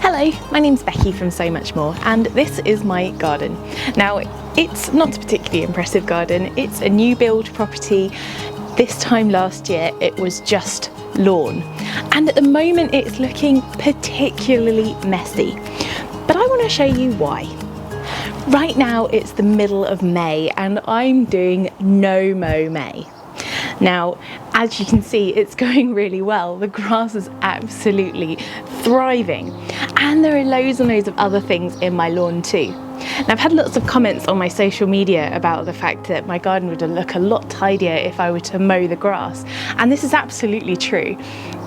Hello, my name's Becky from So Much More, and this is my garden. Now, it's not a particularly impressive garden. It's a new build property. This time last year it was just lawn, and at the moment it's looking particularly messy, but I want to show you why. Right now it's the middle of May and I'm doing Nomo May. Now, as you can see, it's going really well. The grass is absolutely thriving, and there are loads and loads of other things in my lawn too. Now, I've had lots of comments on my social media about the fact that my garden would look a lot tidier if I were to mow the grass, and this is absolutely true.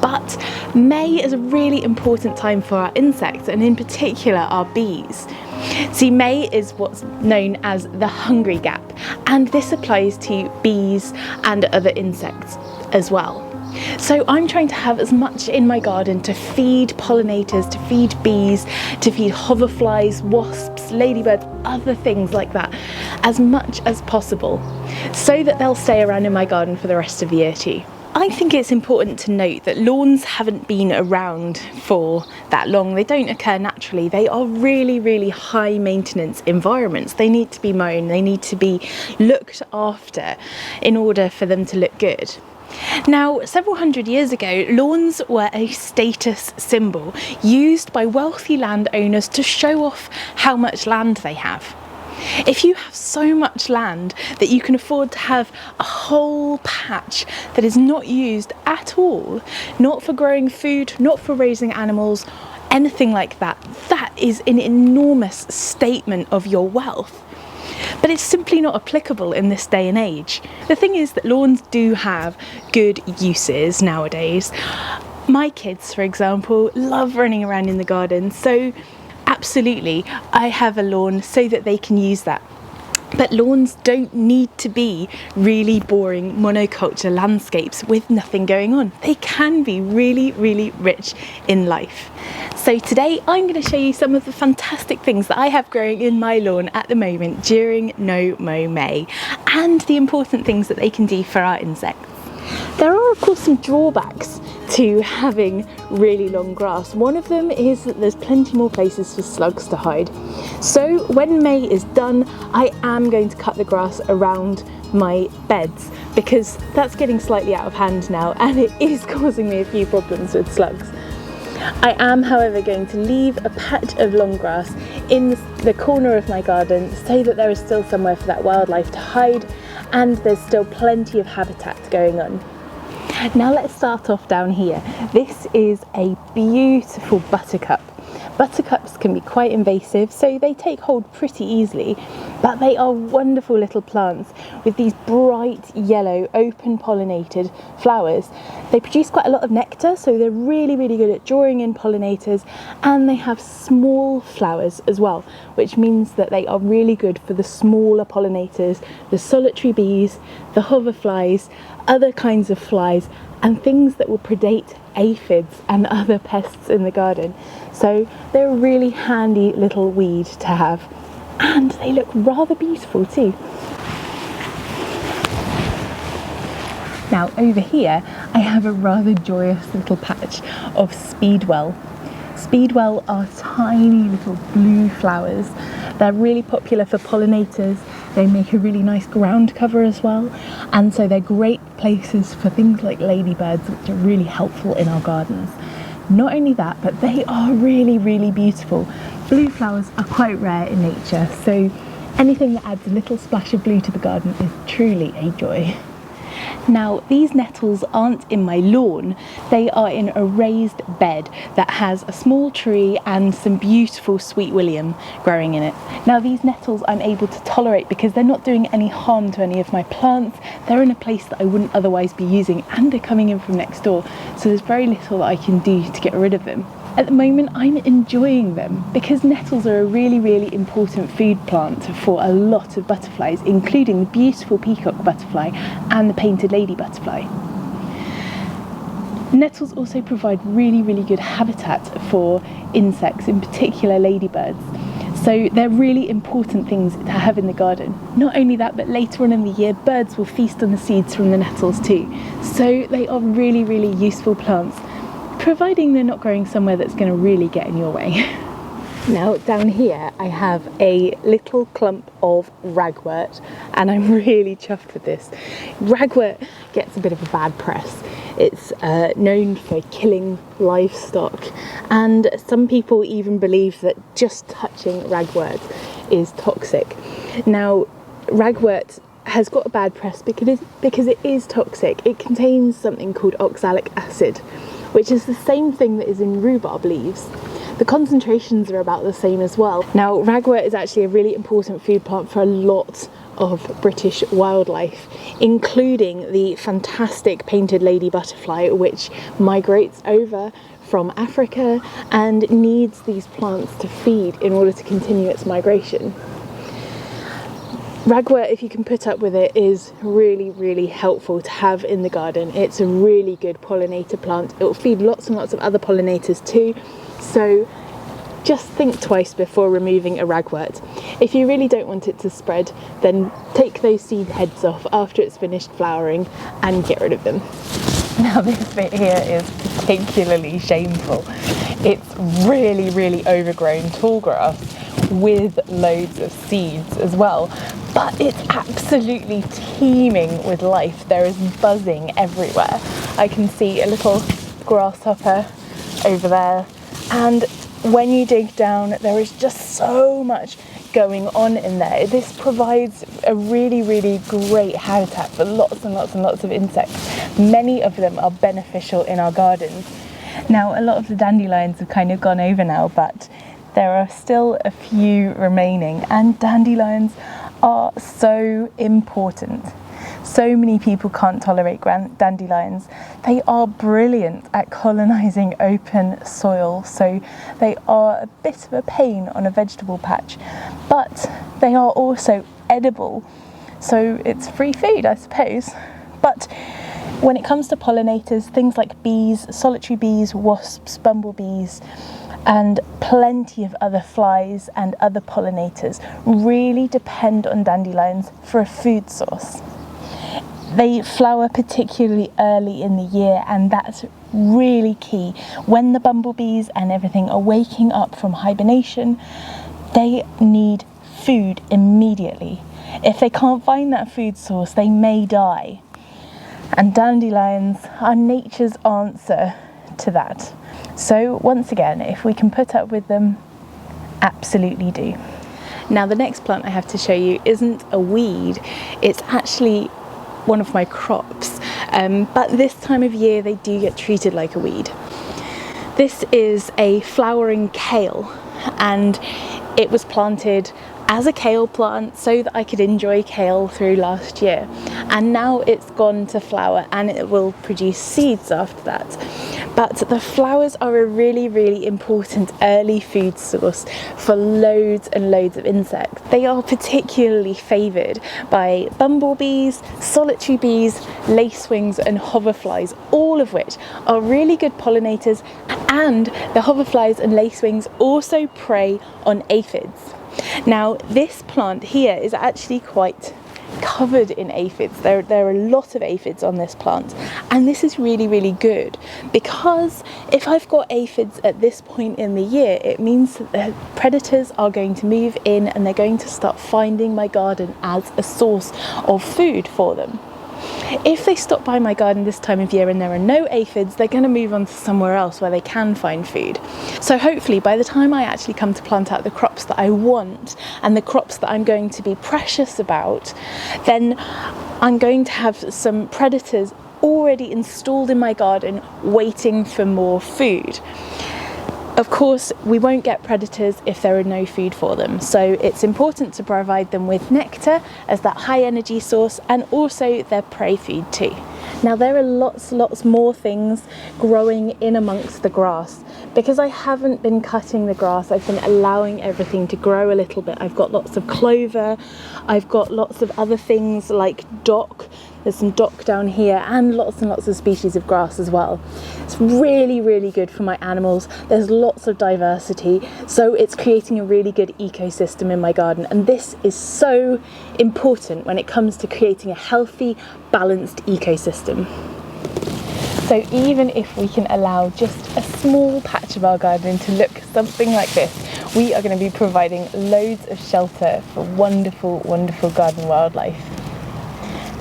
But May is a really important time for our insects, and in particular our bees. See, May is what's known as the hungry gap, and this applies to bees and other insects as well. So I'm trying to have as much in my garden to feed pollinators, to feed bees, to feed hoverflies, wasps, ladybirds, other things like that, as much as possible, so that they'll stay around in my garden for the rest of the year too. I think it's important to note that lawns haven't been around for that long. They don't occur naturally. They are really, really high maintenance environments. They need to be mown, they need to be looked after in order for them to look good. Now, several hundred years ago, lawns were a status symbol used by wealthy landowners to show off how much land they have. If you have so much land that you can afford to have a whole patch that is not used at all, not for growing food, not for raising animals, anything like that, that is an enormous statement of your wealth. But it's simply not applicable in this day and age. The thing is that lawns do have good uses nowadays. My kids, for example, love running around in the garden, so absolutely, I have a lawn so that they can use that. But lawns don't need to be really boring monoculture landscapes with nothing going on. They can be really, really rich in life. So today I'm going to show you some of the fantastic things that I have growing in my lawn at the moment during Nomo May, and the important things that they can do for our insects. There are of course some drawbacks to having really long grass. One of them is that there's plenty more places for slugs to hide. So when May is done, I am going to cut the grass around my beds, because that's getting slightly out of hand now and it is causing me a few problems with slugs. I am, however, going to leave a patch of long grass in the corner of my garden so that there is still somewhere for that wildlife to hide, and there's still plenty of habitat going on. Now let's start off down here. This is a beautiful buttercup. Buttercups can be quite invasive, so they take hold pretty easily, but they are wonderful little plants with these bright yellow open pollinated flowers. They produce quite a lot of nectar, so they're really, really good at drawing in pollinators, and they have small flowers as well, which means that they are really good for the smaller pollinators, the solitary bees, the hoverflies, other kinds of flies, and things that will predate aphids and other pests in the garden. So they're a really handy little weed to have, and they look rather beautiful too. Now over here I have a rather joyous little patch of Speedwell. Speedwell are tiny little blue flowers. They're really popular for pollinators. They make a really nice ground cover as well, and so they're great places for things like ladybirds, which are really helpful in our gardens. Not only that, but they are really, really beautiful. Blue flowers are quite rare in nature, so anything that adds a little splash of blue to the garden is truly a joy. Now, these nettles aren't in my lawn, they are in a raised bed that has a small tree and some beautiful sweet william growing in it. Now, these nettles I'm able to tolerate because they're not doing any harm to any of my plants. They're in a place that I wouldn't otherwise be using, and they're coming in from next door, so there's very little that I can do to get rid of them. At the moment I'm enjoying them because nettles are a really, really important food plant for a lot of butterflies, including the beautiful peacock butterfly and the painted lady butterfly. Nettles also provide really, really good habitat for insects, in particular ladybirds. So they're really important things to have in the garden. Not only that, but later on in the year, birds will feast on the seeds from the nettles too. So they are really, really useful plants providing they're not growing somewhere that's going to really get in your way. Now down here I have a little clump of ragwort, and I'm really chuffed with this. Ragwort gets a bit of a bad press. It's known for killing livestock, and some people even believe that just touching ragwort is toxic. Now ragwort has got a bad press because it is toxic. It contains something called oxalic acid, which is the same thing that is in rhubarb leaves. The concentrations are about the same as well. Now ragwort is actually a really important food plant for a lot of British wildlife, including the fantastic painted lady butterfly, which migrates over from Africa and needs these plants to feed in order to continue its migration. Ragwort, if you can put up with it, is really helpful to have in the garden. It's a really good pollinator plant. It will feed lots and lots of other pollinators too, so just think twice before removing a ragwort. If you really don't want it to spread, then take those seed heads off after it's finished flowering and get rid of them. Now this bit here is particularly shameful. It's really overgrown tall grass with loads of seeds as well, but it's absolutely teeming with life. There is buzzing everywhere. I can see a little grasshopper over there, and when you dig down there is just so much going on in there. This provides a really great habitat for lots and lots of insects. Many of them are beneficial in our gardens. Now a lot of the dandelions have kind of gone over now, but there are still a few remaining, and dandelions are so important. So many people can't tolerate dandelions. They are brilliant at colonising open soil, so they are a bit of a pain on a vegetable patch, but they are also edible, so it's free food, I suppose. But when it comes to pollinators, things like bees, solitary bees, wasps, bumblebees, and plenty of other flies and other pollinators really depend on dandelions for a food source. They flower particularly early in the year, and that's really key. When the bumblebees and everything are waking up from hibernation, they need food immediately. If they can't find that food source, they may die. And dandelions are nature's answer to that. So once again, if we can put up with them, absolutely do. Now the next plant I have to show you isn't a weed, it's actually one of my crops, but this time of year they do get treated like a weed. This is a flowering kale, and it was planted as a kale plant so that I could enjoy kale through last year, and now it's gone to flower and it will produce seeds after that. But the flowers are a really important early food source for loads and loads of insects. They are particularly favoured by bumblebees, solitary bees, lacewings and hoverflies, all of which are really good pollinators, and the hoverflies and lacewings also prey on aphids. Now this plant here is actually quite covered in aphids. There are a lot of aphids on this plant, and this is really good, because if I've got aphids at this point in the year, it means that the predators are going to move in and they're going to start finding my garden as a source of food for them. If they stop by my garden this time of year and there are no aphids, they're going to move on to somewhere else where they can find food. So hopefully by the time I actually come to plant out the crops that I want and the crops that I'm going to be precious about, then I'm going to have some predators already installed in my garden waiting for more food. Of course, we won't get predators if there are no food for them, so it's important to provide them with nectar as that high energy source, and also their prey food too. Now there are lots more things growing in amongst the grass. Because I haven't been cutting the grass, I've been allowing everything to grow a little bit. I've got lots of clover, I've got lots of other things like dock. There's some dock down here, and lots of species of grass as well. It's really good for my animals. There's lots of diversity, so it's creating a really good ecosystem in my garden, and this is so important when it comes to creating a healthy, balanced ecosystem. So even if we can allow just a small patch of our garden to look something like this, we are going to be providing loads of shelter for wonderful, wonderful garden wildlife.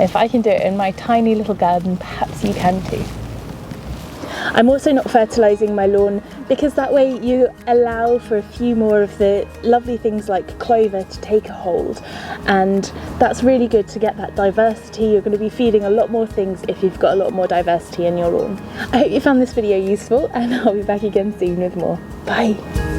If I can do it in my tiny little garden, perhaps you can too. I'm also not fertilising my lawn because that way you allow for a few more of the lovely things like clover to take a hold, and that's really good to get that diversity. You're going to be feeding a lot more things if you've got a lot more diversity in your lawn. I hope you found this video useful, and I'll be back again soon with more. Bye!